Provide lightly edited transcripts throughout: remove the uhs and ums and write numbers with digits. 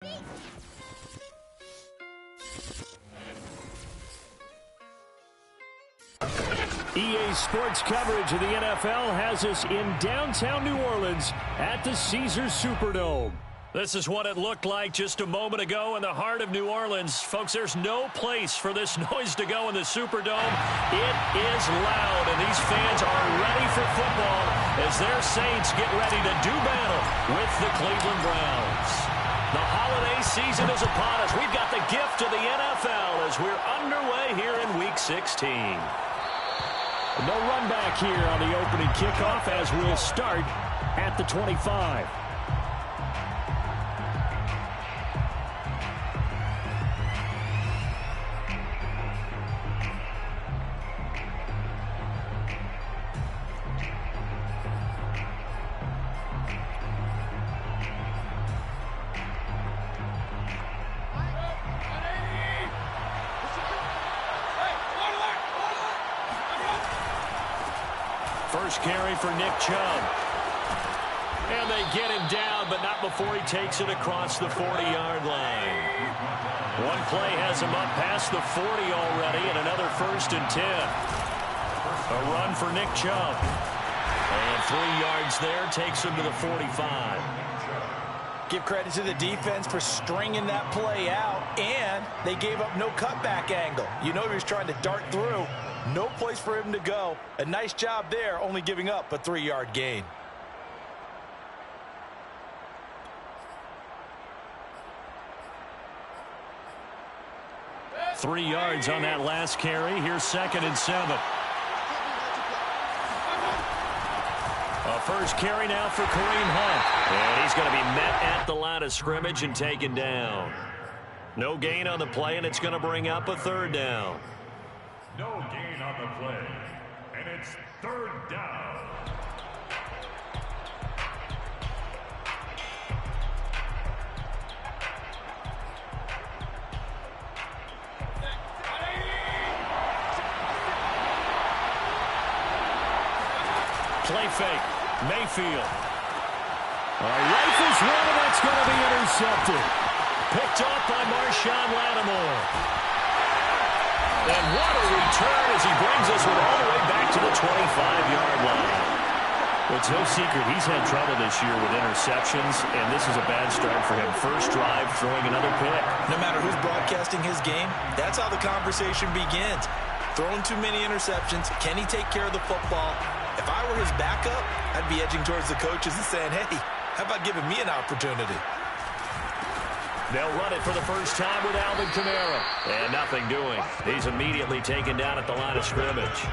EA Sports coverage of the NFL has us in downtown New Orleans at the Caesars Superdome. This is what it looked like just a moment ago in the heart of New Orleans. Folks, there's no place for this noise to go in the Superdome. It is loud, and these fans are ready for football as their Saints get ready to do battle with the Cleveland Browns. The holiday season is upon us. We've got the gift of the NFL as we're underway here in Week 16. No run back here on the opening kickoff as we'll start at the 25. First carry for Nick Chubb. And they get him down, but not before he takes it across the 40-yard line. One play has him up past the 40 already, and another 1st and 10. A run for Nick Chubb. And 3 yards there takes him to the 45. Give credit to the defense for stringing that play out, and they gave up no cutback angle. You know he was trying to dart through. No place for him to go. A nice job there, only giving up a 3-yard gain. Three yards on that last carry. Here's 2nd and 7. A first carry now for Kareem Hunt. And he's going to be met at the line of scrimmage and taken down. No gain on the play, and it's going to bring up a 3rd down. No gain on the play, and it's 3rd down. Play fake. Mayfield. Rifles one, and that's going to be intercepted. Picked off by Marshawn Lattimore. And what a return as he brings us all the way back to the 25-yard line. Well, it's no secret he's had trouble this year with interceptions, and this is a bad start for him. First drive, throwing another pick. No matter who's broadcasting his game, that's how the conversation begins. Throwing too many interceptions. Can he take care of the football? If I were his backup, I'd be edging towards the coaches and saying, hey, how about giving me an opportunity? They'll run it for the first time with Alvin Kamara. And nothing doing. He's immediately taken down at the line of scrimmage.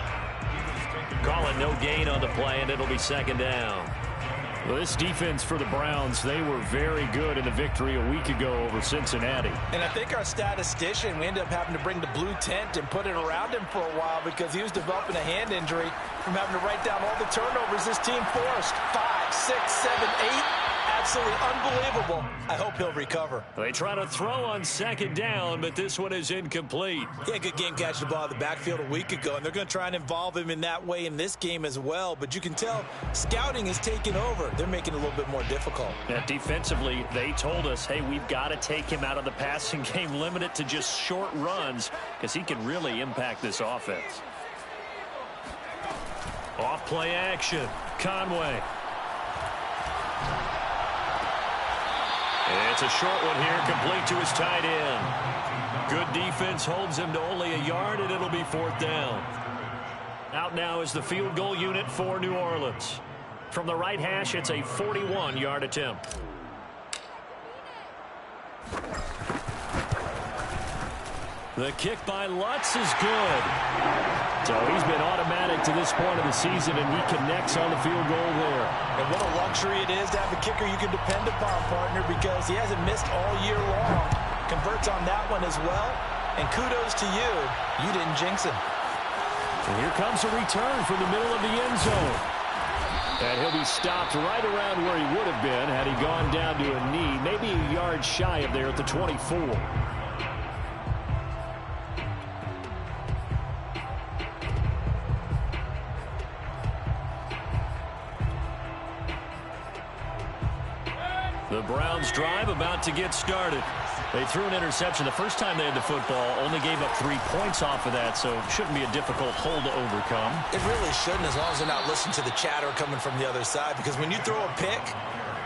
Call it no gain on the play, and it'll be 2nd down. Well, this defense for the Browns, they were very good in the victory a week ago over Cincinnati. And I think our statistician, we ended up having to bring the blue tent and put it around him for a while because he was developing a hand injury from having to write down all the turnovers this team forced. 5, 6, 7, 8. Absolutely unbelievable. I hope he'll recover. They try to throw on 2nd down, but this one is incomplete. Yeah, good game catching the ball in the backfield a week ago, and they're going to try and involve him in that way in this game as well. But you can tell scouting is taking over. They're making it a little bit more difficult. Yeah, defensively, they told us, hey, we've got to take him out of the passing game, limit it to just short runs, because he can really impact this offense. Off play action. Conway. It's a short one here, complete to his tight end. Good defense holds him to only a yard, and it'll be 4th down. Out now is the field goal unit for New Orleans. From the right hash, it's a 41-yard attempt. The kick by Lutz is good. So he's been automatic to this point of the season, and he connects on the field goal there. And what a luxury it is to have a kicker you can depend upon, partner, because he hasn't missed all year long. Converts on that one as well. And kudos to you. You didn't jinx him. And here comes a return from the middle of the end zone. And he'll be stopped right around where he would have been had he gone down to a knee, maybe a yard shy of there at the 24. The Browns Browns drive about to get started. They threw an interception the first time they had the football, only gave up 3 points off of that, so it shouldn't be a difficult hole to overcome. It really shouldn't, as long as they're not listening to the chatter coming from the other side, because when you throw a pick,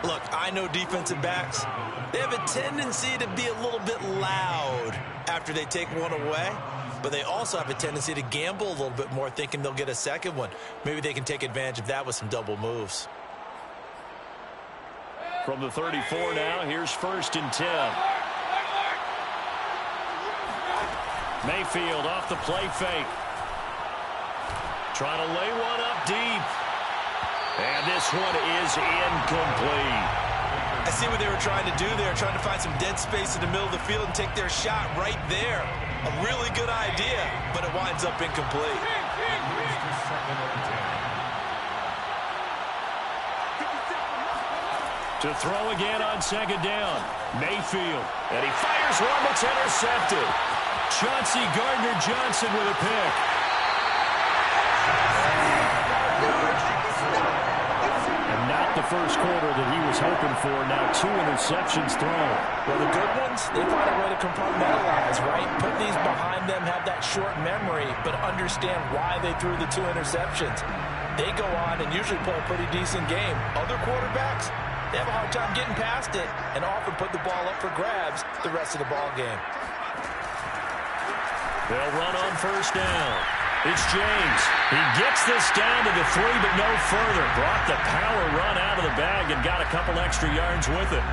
look, I know defensive backs, they have a tendency to be a little bit loud after they take one away, but they also have a tendency to gamble a little bit more, thinking they'll get a second one. Maybe they can take advantage of that with some double moves. From the 34 now, here's 1st and 10. Mayfield off the play fake. Trying to lay one up deep. And this one is incomplete. I see what they were trying to do there, trying to find some dead space in the middle of the field and take their shot right there. A really good idea, but it winds up incomplete. To throw again on 2nd down. Mayfield. And he fires one that's intercepted. Chauncey Gardner-Johnson with a pick. And not the first quarter that he was hoping for. Now 2 interceptions thrown. Well, the good ones, they find a way to compartmentalize, right? Put these behind them, have that short memory, but understand why they threw the 2 interceptions. They go on and usually play a pretty decent game. Other quarterbacks, they have a hard time getting past it and often put the ball up for grabs the rest of the ball game. They'll run on 1st down. It's James. He gets this down to the 3, but no further. Brought the power run out of the bag and got a couple extra yards with it.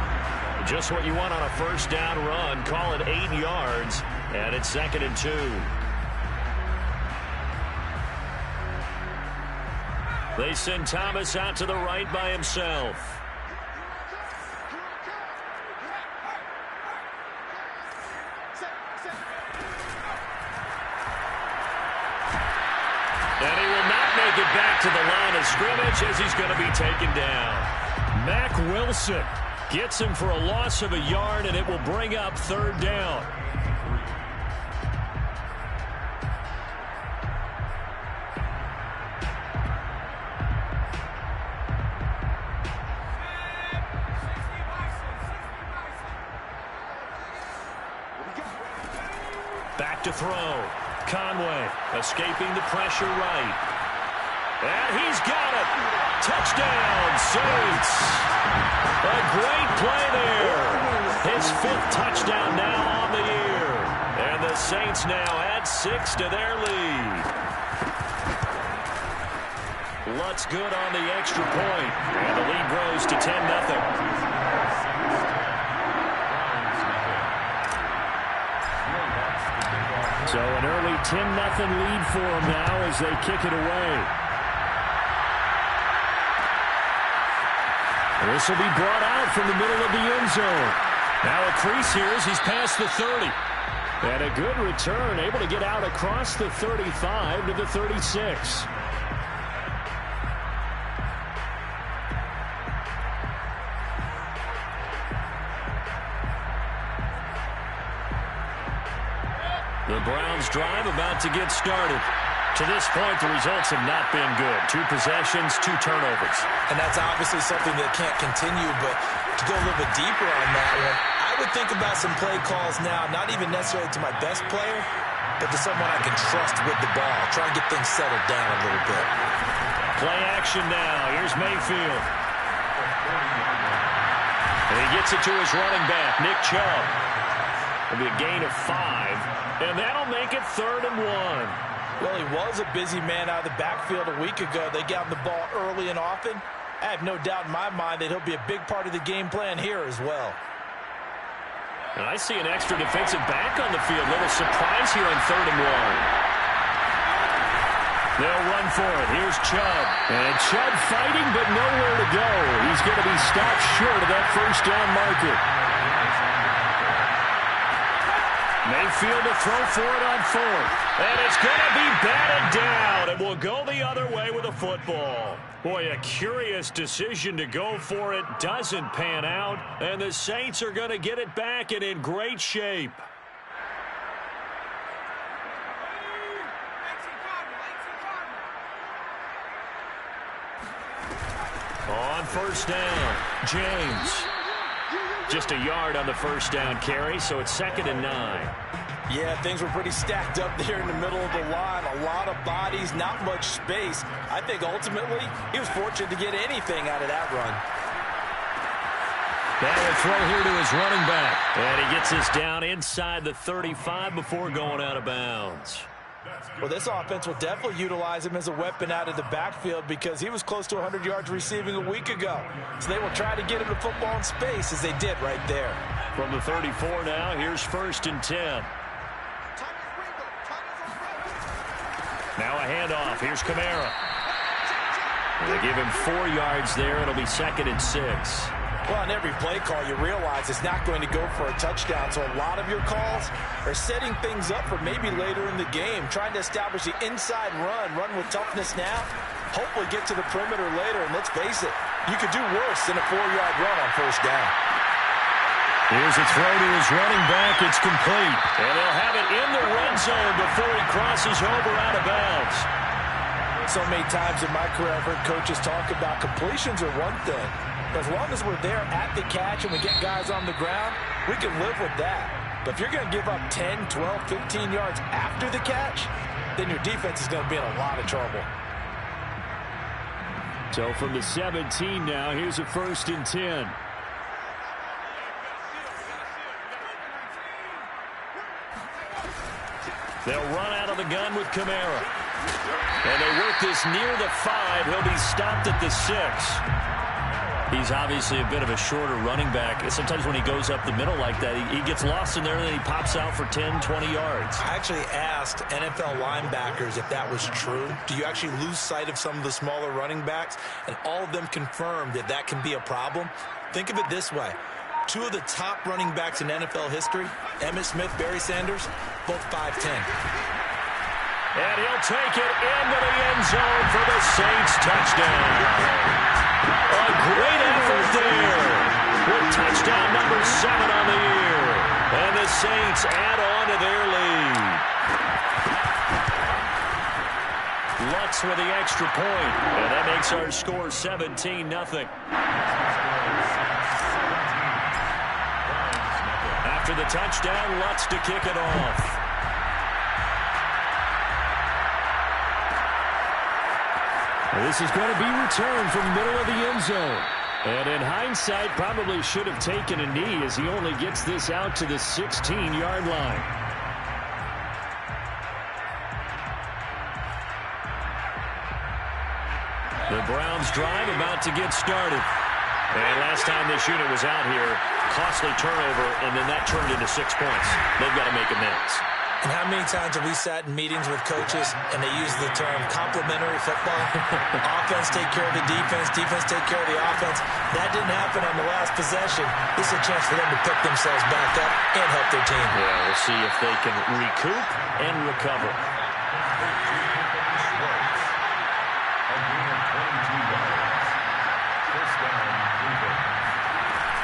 Just what you want on a 1st down run. Call it 8 yards, and it's 2nd and 2. They send Thomas out to the right by himself. And he will not make it back to the line of scrimmage as he's going to be taken down. Mack Wilson gets him for a loss of a yard, and it will bring up 3rd down. Back to throw. Conway escaping the pressure right. And he's got it. Touchdown, Saints. A great play there. His 5th touchdown now on the year. And the Saints now add 6 to their lead. Lutz good on the extra point. And the lead grows to 10-0. So an early 10-0 lead for them now as they kick it away. This will be brought out from the middle of the end zone. Now a crease here as he's past the 30. And a good return, able to get out across the 35 to the 36. The Browns drive about to get started. To this point, the results have not been good. 2 possessions, 2 turnovers. And that's obviously something that can't continue, but to go a little bit deeper on that one, I would think about some play calls now, not even necessarily to my best player, but to someone I can trust with the ball. Try and get things settled down a little bit. Play action now. Here's Mayfield. And he gets it to his running back, Nick Chubb. It'll be a gain of 5, and that'll make it 3rd and 1. Well, he was a busy man out of the backfield a week ago. They got him the ball early and often. I have no doubt in my mind that he'll be a big part of the game plan here as well. And I see an extra defensive back on the field. Little surprise here on 3rd and 1. They'll run for it. Here's Chubb. And Chubb fighting, but nowhere to go. He's going to be stopped short of that 1st down marker. Mayfield to throw for it on 4th. And it's going to be batted down. And will go the other way with a football. Boy, a curious decision to go for it. Doesn't pan out. And the Saints are going to get it back and in great shape. On 1st down, James. Just a yard on the first down carry, so it's 2nd and 9. Yeah, things were pretty stacked up there in the middle of the line. A lot of bodies, not much space. I think ultimately he was fortunate to get anything out of that run. That will throw here to his running back. And he gets this down inside the 35 before going out of bounds. Well, this offense will definitely utilize him as a weapon out of the backfield because he was close to 100 yards receiving a week ago. So they will try to get him the football in space as they did right there. From the 34 now, here's 1st and 10. Now a handoff. Here's Kamara. And they give him 4 yards there. It'll be 2nd and 6. Well, on every play call, you realize it's not going to go for a touchdown. So a lot of your calls are setting things up for maybe later in the game, trying to establish the inside run with toughness now, hopefully get to the perimeter later. And let's face it, you could do worse than a 4-yard run on 1st down. Here's a throw to his running back. It's complete. And they'll have it in the red zone before he crosses over out of bounds. So many times in my career, I've heard coaches talk about completions are one thing. As long as we're there at the catch and we get guys on the ground, we can live with that. But if you're going to give up 10, 12, 15 yards after the catch, then your defense is going to be in a lot of trouble. So from the 17 now, here's a 1st and 10. They'll run out of the gun with Kamara. And they work this near the 5. He'll be stopped at the 6. He's obviously a bit of a shorter running back. Sometimes when he goes up the middle like that, he gets lost in there and then he pops out for 10, 20 yards. I actually asked NFL linebackers if that was true. Do you actually lose sight of some of the smaller running backs? And all of them confirmed that that can be a problem. Think of it this way. 2 of the top running backs in NFL history, Emmitt Smith, Barry Sanders, both 5'10". And he'll take it into the end zone for the Saints touchdown. A great effort there with touchdown number 7 on the year. And the Saints add on to their lead. Lutz with the extra point. And that makes our score 17-0. After the touchdown, Lutz to kick it off. This is going to be returned from the middle of the end zone. And in hindsight, probably should have taken a knee as he only gets this out to the 16-yard line. The Browns drive about to get started. And last time this unit was out here, costly turnover, and then that turned into 6 points. They've got to make amends. And how many times have we sat in meetings with coaches and they use the term complementary football? Offense take care of the defense, defense take care of the offense. That didn't happen on the last possession. This is a chance for them to pick themselves back up and help their team. Yeah, we'll see if they can recoup and recover.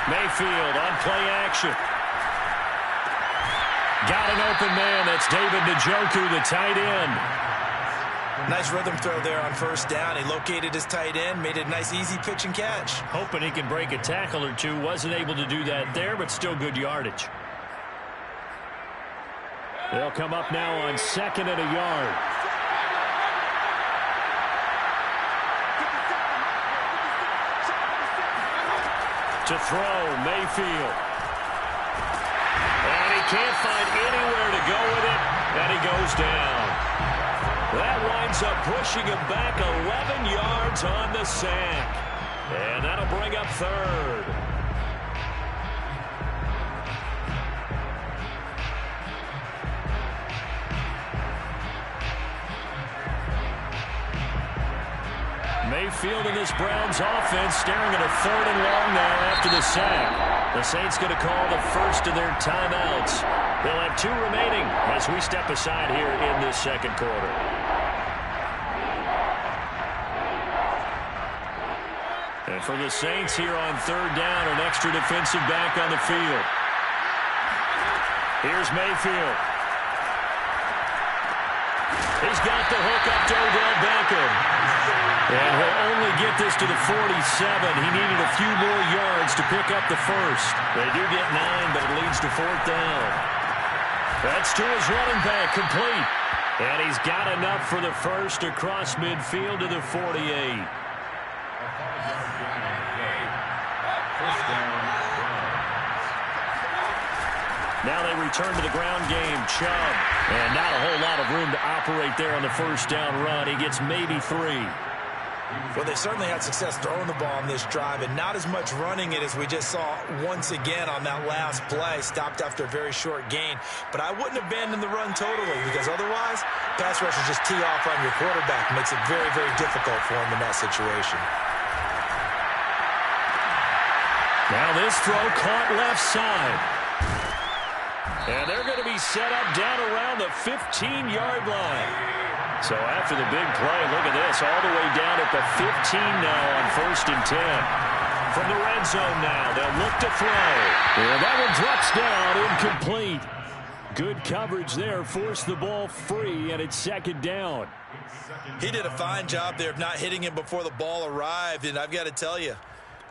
Mayfield on play action. Got an open man. That's David Njoku, the tight end. Nice rhythm throw there on 1st down. He located his tight end, made it a nice, easy pitch and catch. Hoping he can break a tackle or two. Wasn't able to do that there, but still good yardage. They'll come up now on 2nd and a yard. To throw, Mayfield. And he can't find anywhere to go with it, and he goes down. That winds up pushing him back 11 yards on the sack. And that'll bring up 3rd. Mayfield in this Browns offense staring at a 3rd and long now after the sack. The Saints going to call the first of their timeouts. They'll have 2 remaining as we step aside here in this 2nd quarter. And for the Saints here on 3rd down, an extra defensive back on the field. Here's Mayfield. He's got the hook up to Odell Beckham. And he'll only get this to the 47. He needed a few more yards to pick up the first. They do get 9, but it leads to 4th down. That's to his running back, complete. And he's got enough for the first across midfield to the 48. Now they return to the ground game. Chubb. And not a whole lot of room to operate there on the first down run. He gets maybe 3. Well, they certainly had success throwing the ball on this drive and not as much running it as we just saw once again on that last play. Stopped after a very short gain. But I wouldn't abandon the run totally because otherwise, pass rushers just tee off on your quarterback. Makes it very, very difficult for him in that situation. Now this throw caught left side. And they're going to be set up down around the 15-yard line. So after the big play, look at this, all the way down at the 15 now on 1st and 10. From the red zone now, they'll look to throw. And that one drops down, incomplete. Good coverage there, forced the ball free, and it's 2nd down. He did a fine job there of not hitting him before the ball arrived, and I've got to tell you,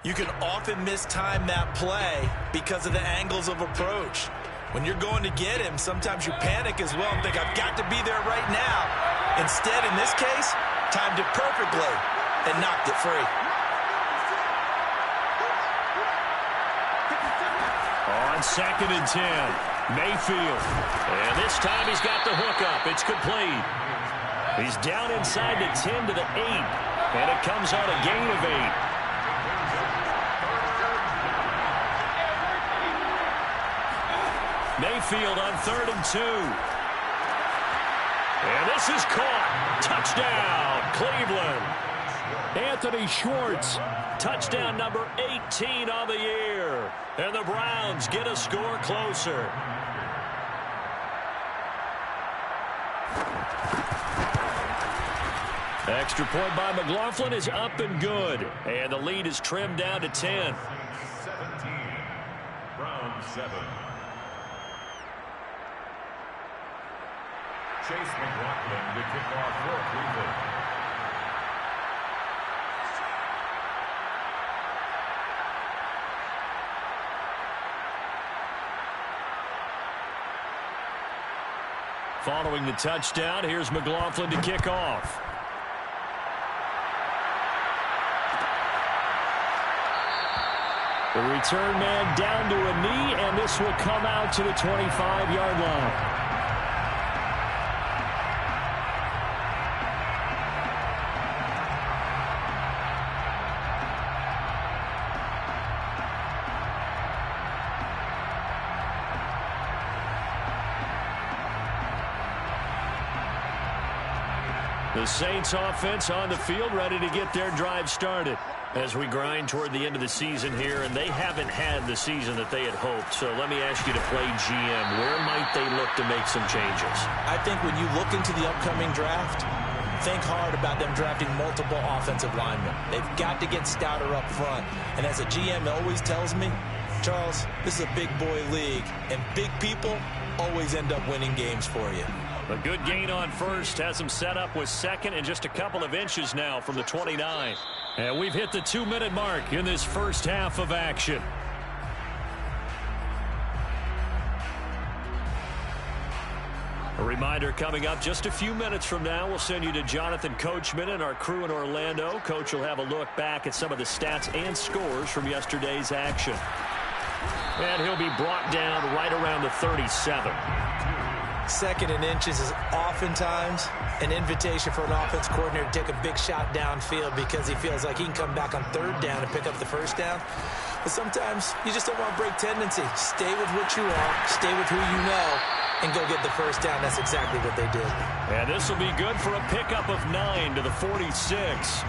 you can often mistime that play because of the angles of approach. When you're going to get him, sometimes you panic as well and think, I've got to be there right now. Instead, in this case, timed it perfectly and knocked it free. On 2nd and 10, Mayfield. And this time he's got the hook up. It's complete. He's down inside the 10 to the 8. And it comes on a gain of 8. Mayfield on 3rd and 2. And this is caught. Touchdown, Cleveland. Anthony Schwartz, touchdown number 18 on the year. And the Browns get a score closer. Extra point by McLaughlin is up and good. And the lead is trimmed down to 10. 17. Browns 7. Chase McLaughlin to kick off for Cleveland. Following the touchdown, here's McLaughlin to kick off. The return man down to a knee, and this will come out to the 25-yard line. The Saints offense on the field, ready to get their drive started as we grind toward the end of the season here, and they haven't had the season that they had hoped. So let me ask you to play GM. Where might they look to make some changes? I think when you look into the upcoming draft, think hard about them drafting multiple offensive linemen. They've got to get stouter up front. And as a GM always tells me, Charles, this is a big boy league, and big people always end up winning games for you. A good gain on first has him set up with 2nd and just a couple of inches now from the 29. And we've hit the 2-minute mark in this first half of action. A reminder coming up just a few minutes from now, we'll send you to Jonathan Coachman and our crew in Orlando. Coach will have a look back at some of the stats and scores from yesterday's action. And he'll be brought down right around the 37. 2nd and inches is oftentimes an invitation for an offense coordinator to take a big shot downfield because he feels like he can come back on 3rd down and pick up the 1st down. But sometimes you just don't want to break tendency. Stay with what you are, stay with who you know, and go get the 1st down. That's exactly what they did. And this will be good for a pickup of 9 to the 46.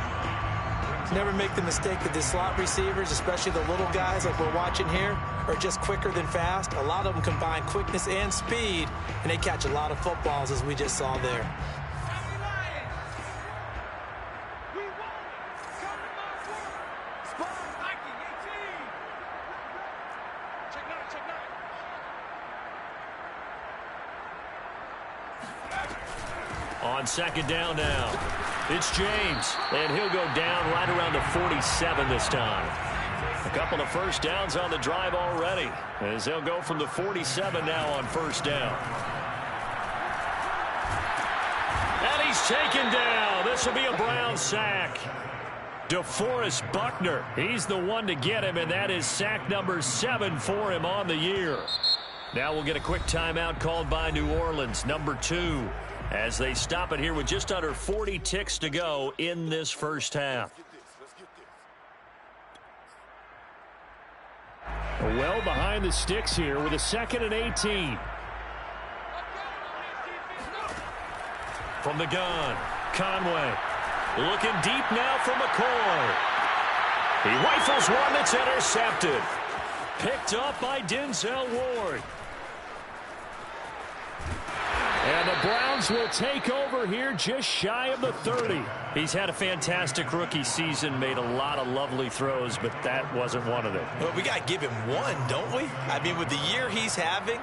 Never make the mistake that the slot receivers, especially the little guys like we're watching here, are just quicker than fast. A lot of them combine quickness and speed, and they catch a lot of footballs, as we just saw there. On 2nd down now. It's James, and he'll go down right around the 47 this time. A couple of first downs on the drive already, as they'll go from the 47 now on first down. And he's taken down. This will be a Brown sack. DeForest Buckner, he's the one to get him, and that is sack number 7 for him on the year. Now we'll get a quick timeout called by New Orleans, number 2, as they stop it here with just under 40 ticks to go in this first half. Well behind the sticks here with a 2nd and 18. From the gun, Conway. Looking deep now for McCoy. He rifles one that's intercepted. Picked up by Denzel Ward. And the Browns will take over here just shy of the 30. He's had a fantastic rookie season, made a lot of lovely throws, but that wasn't one of them. Well, we got to give him one, don't we? I mean, with the year he's having,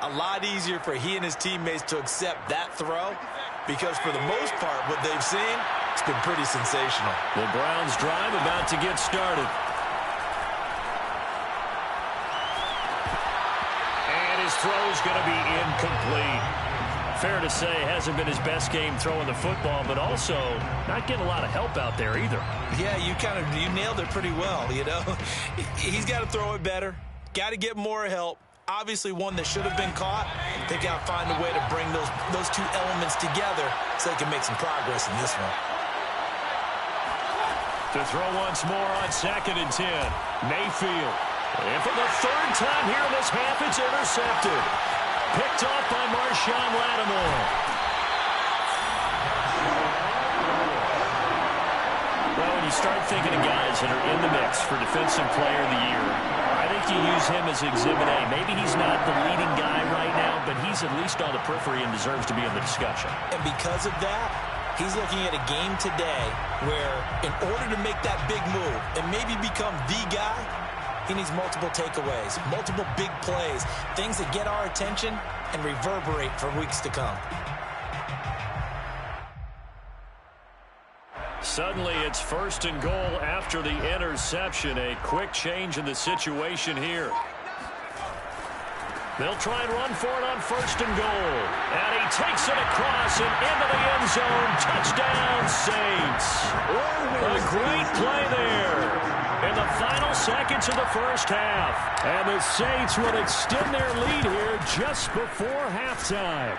a lot easier for he and his teammates to accept that throw, because for the most part, what they've seen, it's been pretty sensational. The Browns drive about to get started. And his throw's going to be incomplete. Fair to say, hasn't been his best game throwing the football, but also not getting a lot of help out there either. Yeah, you nailed it pretty well, you know. He's got to throw it better. Got to get more help. Obviously one that should have been caught. They got to find a way to bring those two elements together so they can make some progress in this one. To throw once more on 2nd and 10. Mayfield. And for the 3rd time here in this half, it's intercepted. Picked off by Marshawn Lattimore. Well, when you start thinking of guys that are in the mix for Defensive Player of the Year, I think you use him as Exhibit A. Maybe he's not the leading guy right now, but he's at least on the periphery and deserves to be in the discussion. And because of that, he's looking at a game today where in order to make that big move and maybe become the guy, he needs multiple takeaways, multiple big plays, things that get our attention and reverberate for weeks to come. Suddenly, it's 1st and goal after the interception. A quick change in the situation here. They'll try and run for it on 1st and goal. And he takes it across and into the end zone. Touchdown, Saints. A great play there in the final seconds of the first half. And the Saints will extend their lead here just before halftime.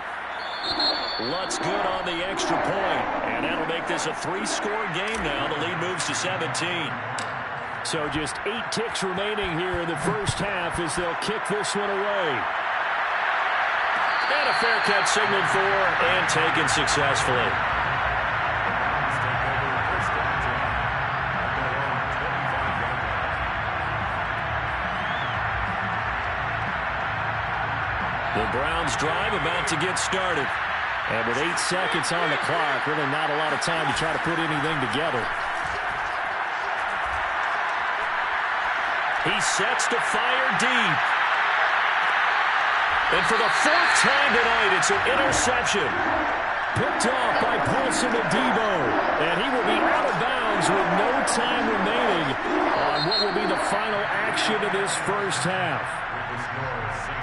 Lutz good on the extra point, and that'll make this a 3-score game now. The lead moves to 17. So just 8 ticks remaining here in the first half as they'll kick this one away. And a fair catch signaled for and taken successfully. The Browns drive about to get started. And with 8 seconds on the clock, really not a lot of time to try to put anything together. He sets to fire deep. And for the 4th time tonight, it's an interception. Picked off by Paulson Adebo. And he will be out of bounds with no time remaining on what will be the final action of this first half.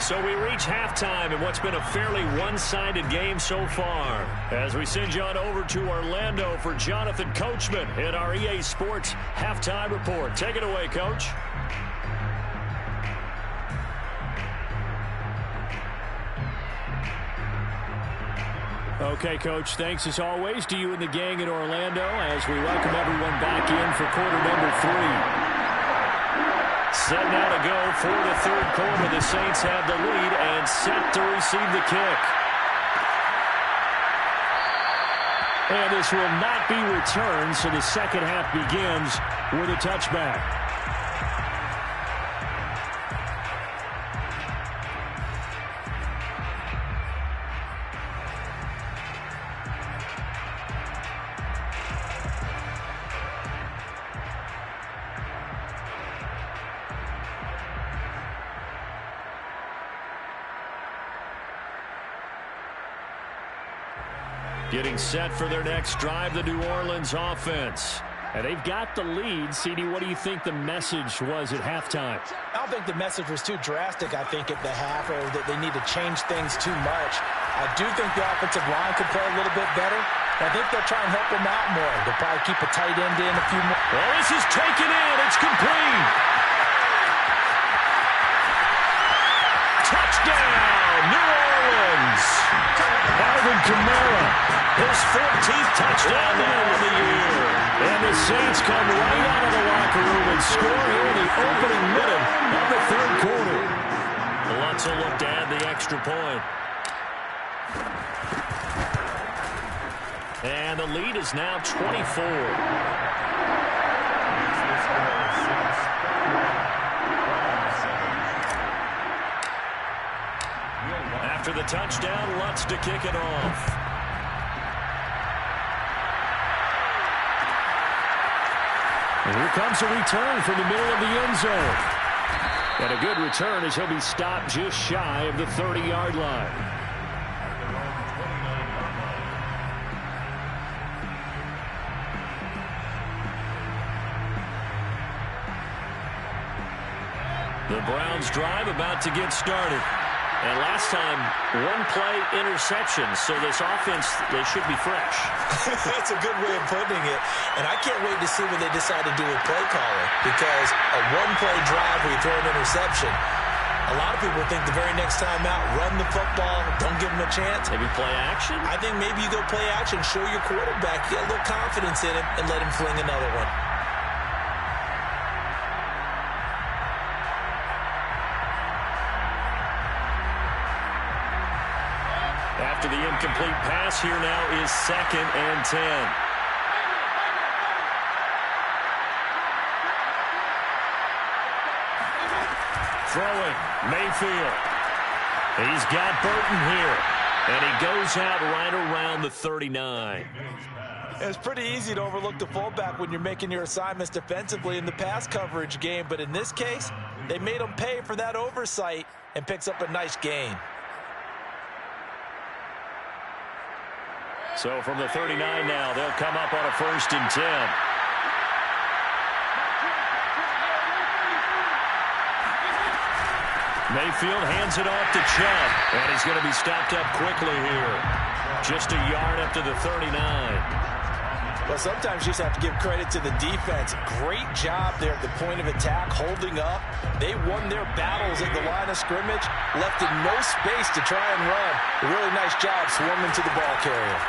So we reach halftime in what's been a fairly one-sided game so far. As we send you on over to Orlando for Jonathan Coachman in our EA Sports Halftime Report. Take it away, Coach. Okay, Coach, thanks as always to you and the gang in Orlando as we welcome everyone back in for quarter number 3. Set now to go for the 3rd quarter. The Saints have the lead and set to receive the kick. And this will not be returned, so the second half begins with a touchback. Getting set for their next drive, the New Orleans offense. And they've got the lead. CD, what do you think the message was at halftime? I don't think the message was too drastic, I think, at the half, or that they need to change things too much. I do think the offensive line could play a little bit better. I think they'll try and help them out more. They'll probably keep a tight end in a few more. Well, this is taken in. It's complete. Touchdown, New Orleans. Alvin Kamara, his 14th touchdown now of the year. And the Saints come right out of the locker room and score here in the opening minute of the third quarter. Lutz will look to add the extra point. And the lead is now 24. After the touchdown, Lutz to kick it off. And here comes a return from the middle of the end zone. And a good return as he'll be stopped just shy of the 30-yard line. The Browns drive about to get started. And last time, one-play interception, so this offense, they should be fresh. That's a good way of putting it. And I can't wait to see what they decide to do with play calling, because a one-play drive where you throw an interception, a lot of people think the very next time out, run the football, don't give them a chance. Maybe play action? I think maybe you go play action, show your quarterback, get a little confidence in him, and let him fling another one. After the incomplete pass, here now is 2nd and 10. Throwing, Mayfield. He's got Burton here. And he goes out right around the 39. It's pretty easy to overlook the fullback when you're making your assignments defensively in the pass coverage game. But in this case, they made him pay for that oversight and picks up a nice gain. So from the 39 now, they'll come up on a 1st and 10. Mayfield hands it off to Chubb. And he's going to be stopped up quickly here. Just a yard up to the 39. Well, sometimes you just have to give credit to the defense. Great job there at the point of attack, holding up. They won their battles at the line of scrimmage, left in no space to try and run. A really nice job swarming to the ball carrier.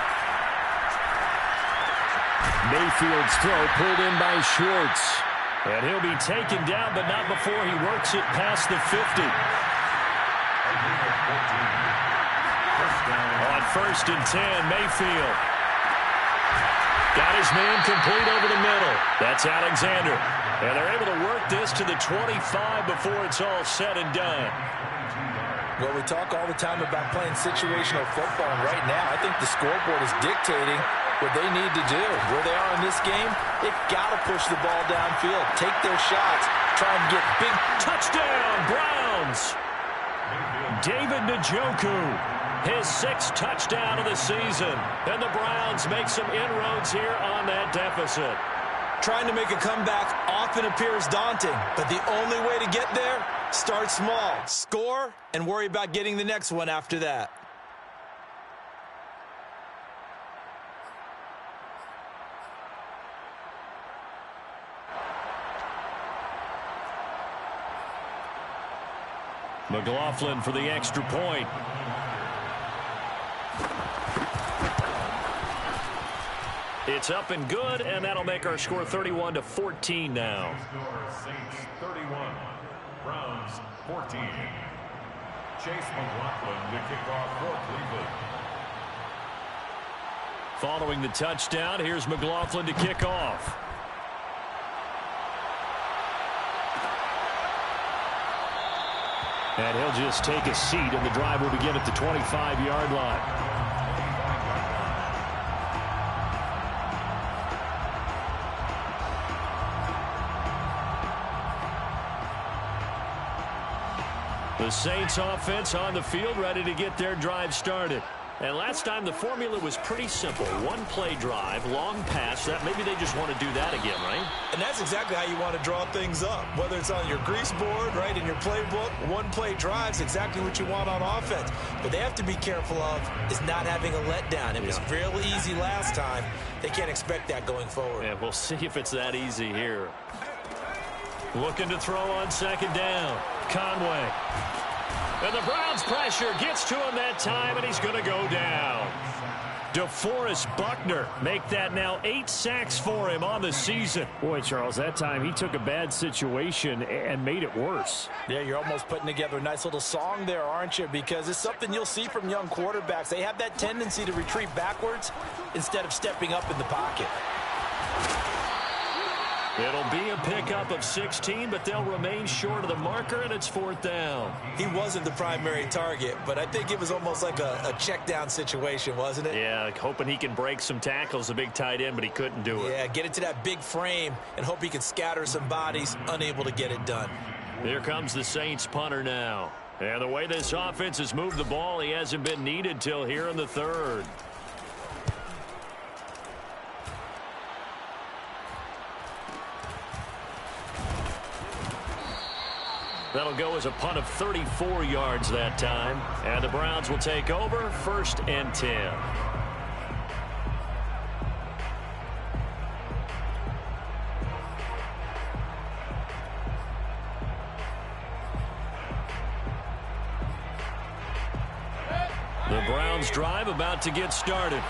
Mayfield's throw pulled in by Schwartz. And he'll be taken down, but not before he works it past the 50. On 1st and 10, Mayfield. Got his man complete over the middle. That's Alexander. And they're able to work this to the 25 before it's all said and done. Well, we talk all the time about playing situational football, and right now I think the scoreboard is dictating what they need to do. Where they are in this game, they've got to push the ball downfield, take their shots, try and get big. Touchdown, Browns! David Njoku, his 6th touchdown of the season. And the Browns make some inroads here on that deficit. Trying to make a comeback often appears daunting, but the only way to get there, start small, score, and worry about getting the next one after that. McLaughlin for the extra point. It's up and good, and that'll make our score 31-14 now. Saints 31, Browns 14. Chase McLaughlin to kick off for Cleveland. Following the touchdown, here's McLaughlin to kick off. And he'll just take a seat, and the drive will begin at the 25-yard line. The Saints offense on the field, ready to get their drive started. And last time the formula was pretty simple. One play drive, long pass. That maybe they just want to do that again, right? And that's exactly how you want to draw things up. Whether it's on your grease board, right, in your playbook, one play drive's exactly what you want on offense. But they have to be careful of is not having a letdown. It was real easy last time. They can't expect that going forward. Yeah, we'll see if it's that easy here. Looking to throw on second down. Conway. And the Browns pressure gets to him that time, and he's going to go down. DeForest Buckner make that now 8 sacks for him on the season. Boy, Charles, that time he took a bad situation and made it worse. Yeah, you're almost putting together a nice little song there, aren't you? Because it's something you'll see from young quarterbacks. They have that tendency to retreat backwards instead of stepping up in the pocket. It'll be a pickup of 16, but they'll remain short of the marker, and it's 4th down. He wasn't the primary target, but I think it was almost like a check down situation, wasn't it? Yeah, hoping he can break some tackles, a big tight end, but he couldn't do it. Yeah, get into that big frame and hope he can scatter some bodies, unable to get it done. Here comes the Saints punter now. And the way this offense has moved the ball, he hasn't been needed till here in the 3rd. That'll go as a punt of 34 yards that time. And the Browns will take over 1st and 10. The Browns drive about to get started.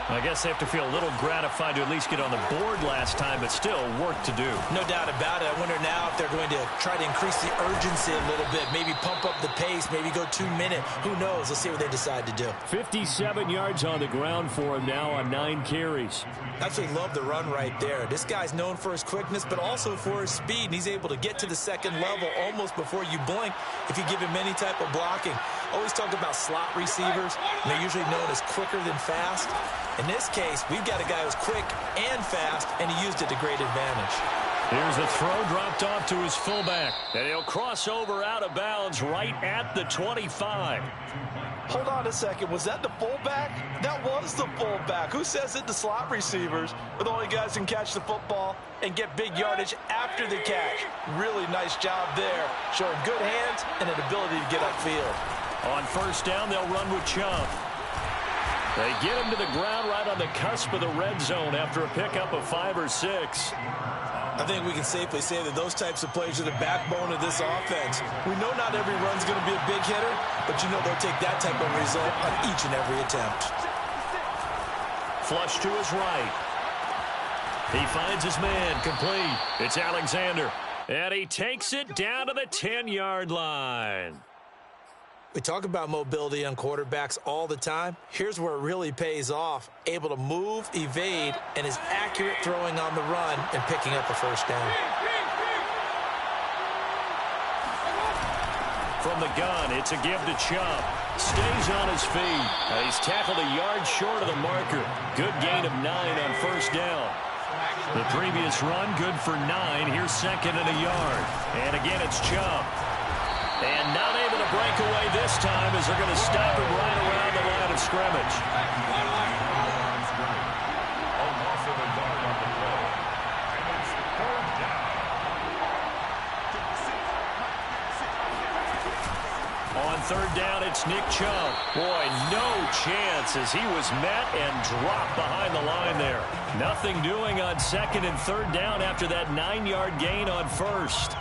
I guess they have to feel a little gratified to at least get on the board last time, but still work to do. No doubt about it. I wonder now if they're going to try to increase the urgency a little bit, maybe pump up the pace, maybe go 2-minute. Who knows? Let's see what they decide to do. 57 yards on the ground for him now on 9 carries. Absolutely love the run right there. This guy's known for his quickness, but also for his speed. And he's able to get to the second level almost before you blink if you give him any type of blocking. Always talk about slot receivers. And they're usually known as quicker than fast. In this case, we've got a guy who's quick and fast, and he used it to great advantage. Here's the throw dropped off to his fullback. And he'll cross over out of bounds right at the 25. Hold on a second. Was that the fullback? That was the fullback. Who says that the slot receivers are the only guys who can catch the football and get big yardage after the catch? Really nice job there, showing good hands and an ability to get upfield. On 1st down, they'll run with Chubb. They get him to the ground right on the cusp of the red zone after a pickup of 5 or 6. I think we can safely say that those types of plays are the backbone of this offense. We know not every run's going to be a big hitter, but you know they'll take that type of result on each and every attempt. Flush to his right. He finds his man, complete. It's Alexander, and he takes it down to the 10-yard line. We talk about mobility on quarterbacks all the time. Here's where it really pays off. Able to move, evade, and is accurate throwing on the run and picking up a 1st down. From the gun, it's a give to Chubb. Stays on his feet. He's tackled a yard short of the marker. Good gain of 9 on 1st down. The previous run, good for 9. Here's 2nd and a yard. And again, it's Chubb. And not able to break away this time as they're going to stop him right around the line of scrimmage. On 3rd down, it's Nick Chubb. Boy, no chance as he was met and dropped behind the line there. Nothing doing on 2nd and 3rd down after that 9-yard gain on 1st.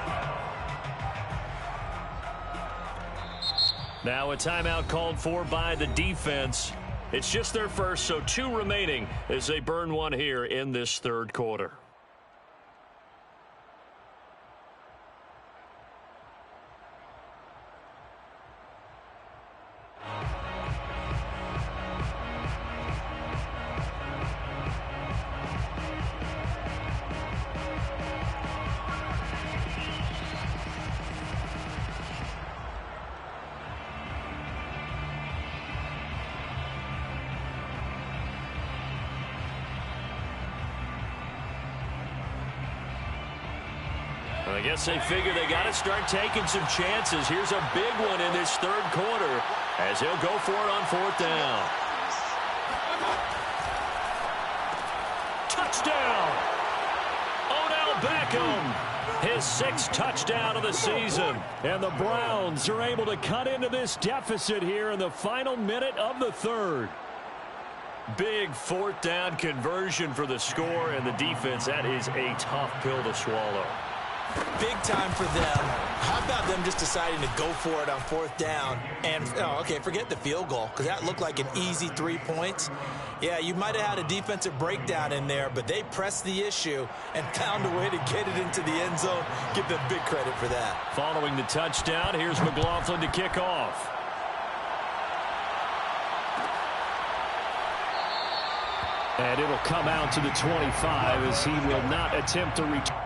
Now a timeout called for by the defense. It's just their first, so 2 remaining as they burn one here in this 3rd quarter. I guess they figure they got to start taking some chances. Here's a big one in this 3rd quarter as he'll go for it on 4th down. Touchdown! Odell Beckham, his 6th touchdown of the season. And the Browns are able to cut into this deficit here in the final minute of the 3rd. Big 4th down conversion for the score, and the defense, that is a tough pill to swallow. Big time for them. How about them just deciding to go for it on 4th down? And, okay, forget the field goal, because that looked like an easy 3 points. Yeah, you might have had a defensive breakdown in there, but they pressed the issue and found a way to get it into the end zone. Give them big credit for that. Following the touchdown, here's McLaughlin to kick off. And it'll come out to the 25 as he will not attempt to return.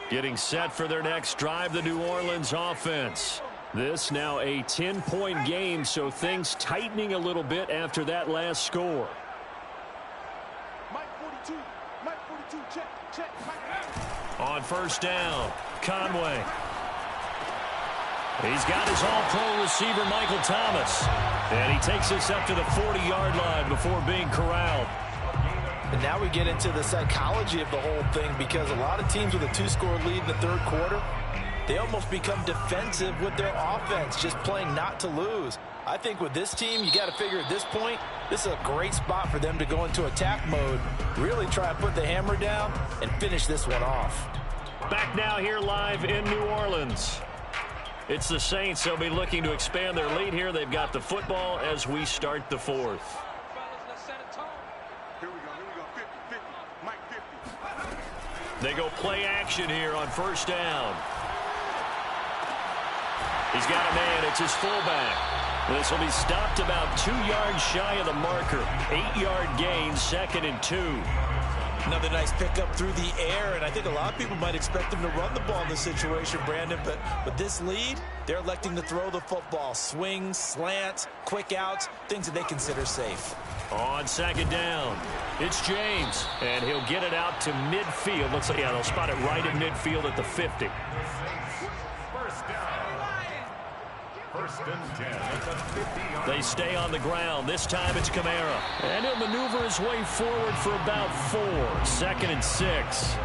Getting set for their next drive, the New Orleans offense. This now a 10-point game, so things tightening a little bit after that last score. Mike 42, check. On 1st down, Conway. He's got his all-pro receiver, Michael Thomas. And he takes us up to the 40-yard line before being corralled. And now we get into the psychology of the whole thing, because a lot of teams with a 2-score lead in the 3rd quarter, they almost become defensive with their offense, just playing not to lose. I think with this team, you got to figure at this point, this is a great spot for them to go into attack mode, really try and put the hammer down and finish this one off. Back now here live in New Orleans. It's the Saints. They'll be looking to expand their lead here. They've got the football as we start the 4th. They go play action here on 1st down. He's got a man. It's his fullback. This will be stopped about 2 yards shy of the marker. 8-yard gain, 2nd and 2. Another nice pickup through the air, and I think a lot of people might expect them to run the ball in this situation, Brandon, but with this lead, they're electing to throw the football. Swings, slants, quick outs, things that they consider safe. On 2nd down, it's James, and he'll get it out to midfield. Looks like, yeah, they'll spot it right at midfield at the 50. 1st down. 1st and 10 at the 50-yard. They stay on the ground. This time it's Kamara. And he'll maneuver his way forward for about 4. 2nd and 6.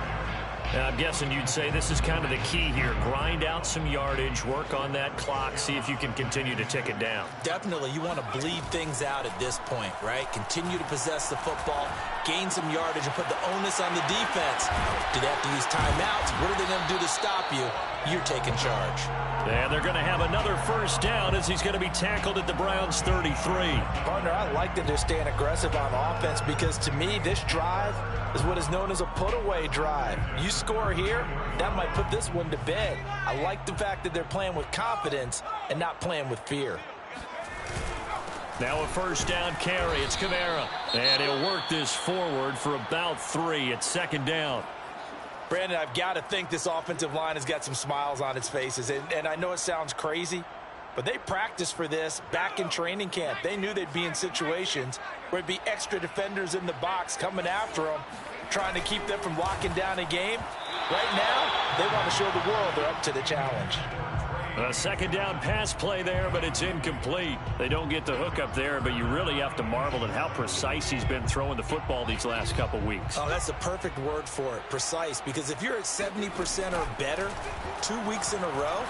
Now, I'm guessing you'd say this is kind of the key here. Grind out some yardage, work on that clock, see if you can continue to tick it down. Definitely, you want to bleed things out at this point, right? Continue to possess the football, gain some yardage, and put the onus on the defense. Do they have to use timeouts? What are they going to do to stop you? You're taking charge. And they're going to have another 1st down as he's going to be tackled at the Browns' 33. Partner, I like that they're staying aggressive on offense, because to me, this drive is what is known as a put-away drive. You score here, that might put this one to bed. I like the fact that they're playing with confidence and not playing with fear. Now a 1st down carry. It's Kamara. And he'll work this forward for about 3 at 2nd down. Brandon, I've got to think this offensive line has got some smiles on its faces. And I know it sounds crazy, but they practiced for this back in training camp. They knew they'd be in situations where it'd be extra defenders in the box coming after them, trying to keep them from locking down a game. Right now, they want to show the world they're up to the challenge. A second down pass play there, but it's incomplete. They don't get the hook up there, but you really have to marvel at how precise he's been throwing the football these last couple weeks. Oh, that's the perfect word for it, precise, because if you're at 70% or better 2 weeks in a row,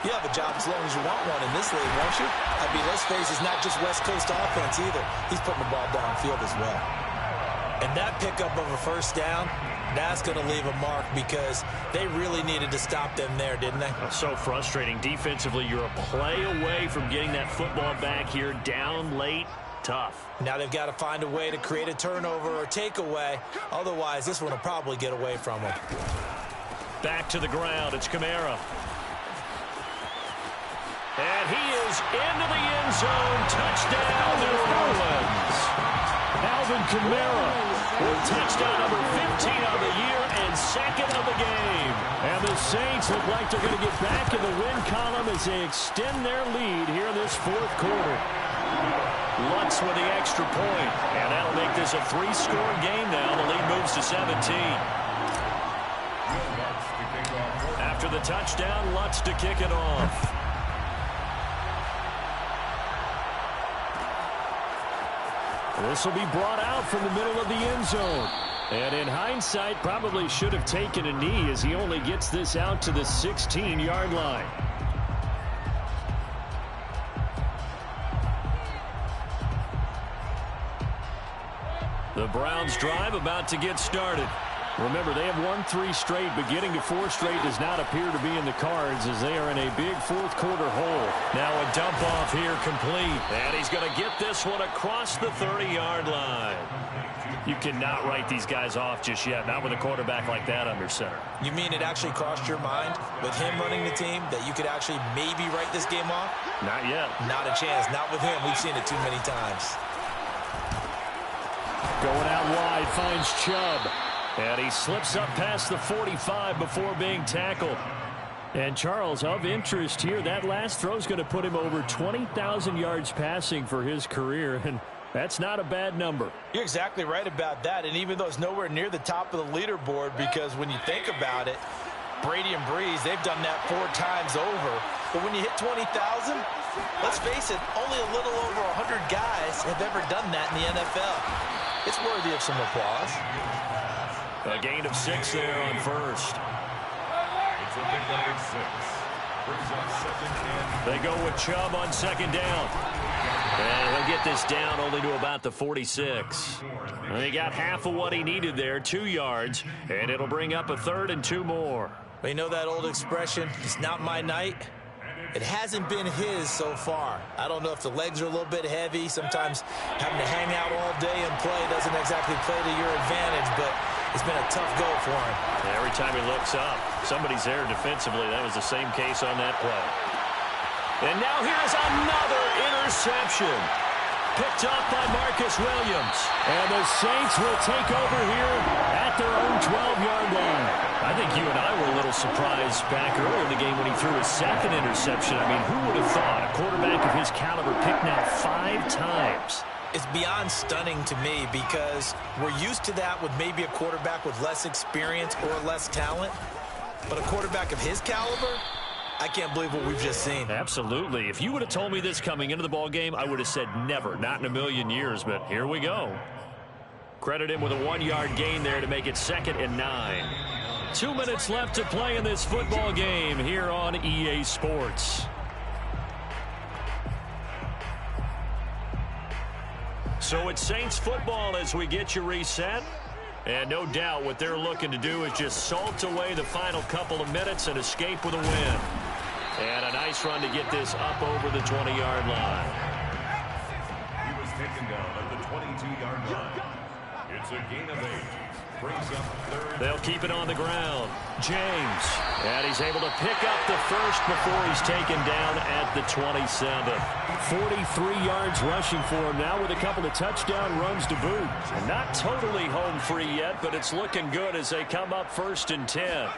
you have a job as long as you want one in this league, won't you? I mean, let's face it, it's not just West Coast offense either. He's putting the ball downfield as well. And that pickup of a first down, that's going to leave a mark because they really needed to stop them there, didn't they? So frustrating. Defensively, you're a play away from getting that football back here down late. Tough. Now they've got to find a way to create a turnover or takeaway. Otherwise, this one will probably get away from them. Back to the ground. It's Kamara. And he is into the end zone. Touchdown, New Orleans. Alvin Kamara with touchdown number 15 on the year and second of the game. And the Saints look like they're going to get back in the win column as they extend their lead here in this fourth quarter. Lutz with the extra point, and that'll make this a 3-score game now. The lead moves to 17. After the touchdown, Lutz to kick it off. This will be brought out from the middle of the end zone. And in hindsight, probably should have taken a knee as he only gets this out to the 16-yard line. The Browns drive about to get started. Remember, they have won 3 straight, but getting to 4 straight does not appear to be in the cards as they are in a big fourth quarter hole. Now a dump off here complete. And he's going to get this one across the 30-yard line. You cannot write these guys off just yet, not with a quarterback like that under center. You mean it actually crossed your mind with him running the team that you could actually maybe write this game off? Not yet. Not a chance. Not with him. We've seen it too many times. Going out wide, finds Chubb. And he slips up past the 45 before being tackled. And Charles, of interest here, that last throw is going to put him over 20,000 yards passing for his career, and that's not a bad number. You're exactly right about that, and even though it's nowhere near the top of the leaderboard, because when you think about it, Brady and Breeze, they've done that 4 times over. But when you hit 20,000, let's face it, only a little over 100 guys have ever done that in the NFL. It's worthy of some applause. A gain of 6 there on first. It's a big number 6. Brings up second and... They go with Chubb on second down. And he'll get this down only to about the 46. And he got half of what he needed there, 2 yards, and it'll bring up a 3rd and 2 more. Well, you know that old expression, it's not my night? It hasn't been his so far. I don't know if the legs are a little bit heavy. Sometimes having to hang out all day and play doesn't exactly play to your advantage, but it's been a tough go for him. Every time he looks up, somebody's there defensively. That was the same case on that play. And now here's another interception. Picked up by Marcus Williams. And the Saints will take over here at their own 12-yard line. I think you and I were a little surprised back earlier in the game when he threw his 2nd interception. I mean, who would have thought a quarterback of his caliber picked now 5 times? It's beyond stunning to me because we're used to that with maybe a quarterback with less experience or less talent. But a quarterback of his caliber, I can't believe what we've just seen. Absolutely. If you would have told me this coming into the ball game, I would have said never, not in a million years, but here we go. Credit him with a 1-yard gain there to make it 2nd and 9. 2 minutes left to play in this football game here on EA Sports. So it's Saints football as we get you reset. And no doubt what they're looking to do is just salt away the final couple of minutes and escape with a win. And a nice run to get this up over the 20-yard line. He was taken down at the 22-yard line. It's a gain of 8. They'll keep it on the ground. James. And he's able to pick up the first before he's taken down at the 27. 43 yards rushing for him now with a couple of touchdown runs to boot. And not totally home free yet, but it's looking good as they come up 1st and 10.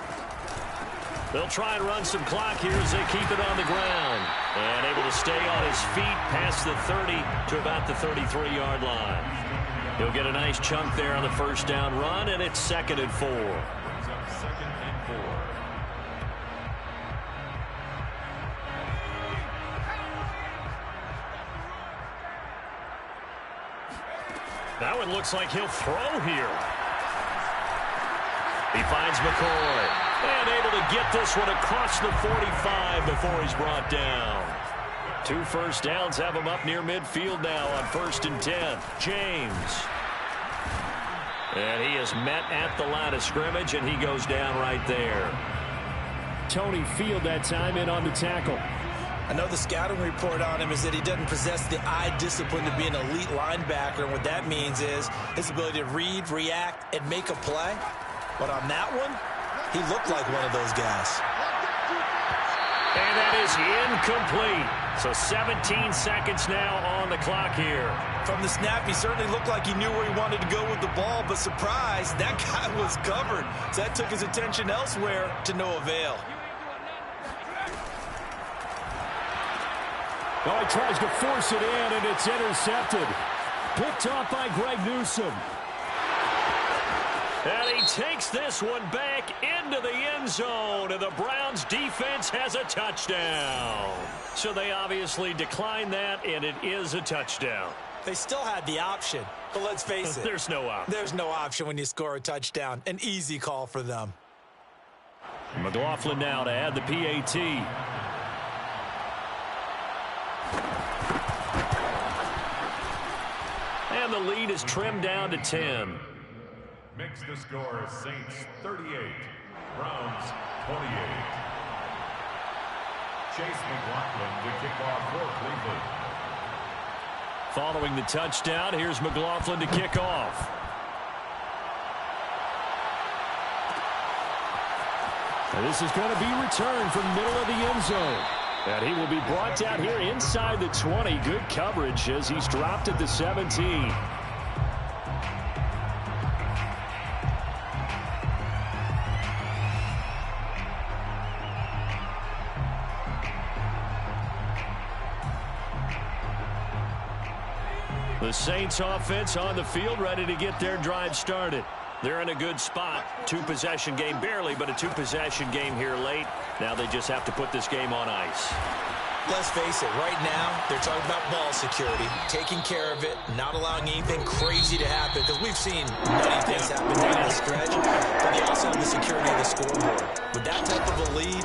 They'll try and run some clock here as they keep it on the ground. And able to stay on his feet past the 30 to about the 33-yard line. He'll get a nice chunk there on the first down run, and it's 2nd and 4. That one looks like he'll throw here. He finds McCoy. And able to get this one across the 45 before he's brought down. 2 first downs have him up near midfield now on 1st and 10. James. And he is met at the line of scrimmage, and he goes down right there. Tony Field that time in on the tackle. I know the scouting report on him is that he doesn't possess the eye discipline to be an elite linebacker. And what that means is his ability to read, react, and make a play. But on that one, he looked like one of those guys. And that is incomplete. So 17 seconds now on the clock here. From the snap, he certainly looked like he knew where he wanted to go with the ball, but surprise, that guy was covered. So that took his attention elsewhere to no avail. Oh, he tries to force it in, and it's intercepted. Picked off by Greg Newsome. And he takes this one back into the end zone, and the Browns defense has a touchdown. So they obviously declined that, and it is a touchdown. They still had the option, but let's face it. There's no option. There's no option when you score a touchdown. An easy call for them. McLaughlin now to add the PAT. And the lead is trimmed down to 10. Makes the score Saints 38, Browns 28. Chase McLaughlin to kick off for Cleveland. Following the touchdown, here's McLaughlin to kick off. And this is going to be returned from middle of the end zone. And he will be brought down here inside the 20. Good coverage as he's dropped at the 17. The Saints offense on the field ready to get their drive started. They're in a good spot. 2-possession game, barely, but a 2-possession game here late. Now they just have to put this game on ice. Let's face it, right now, they're talking about ball security, taking care of it, not allowing anything crazy to happen, because we've seen many things happen down the stretch, but they also have the security of the scoreboard. With that type of a lead,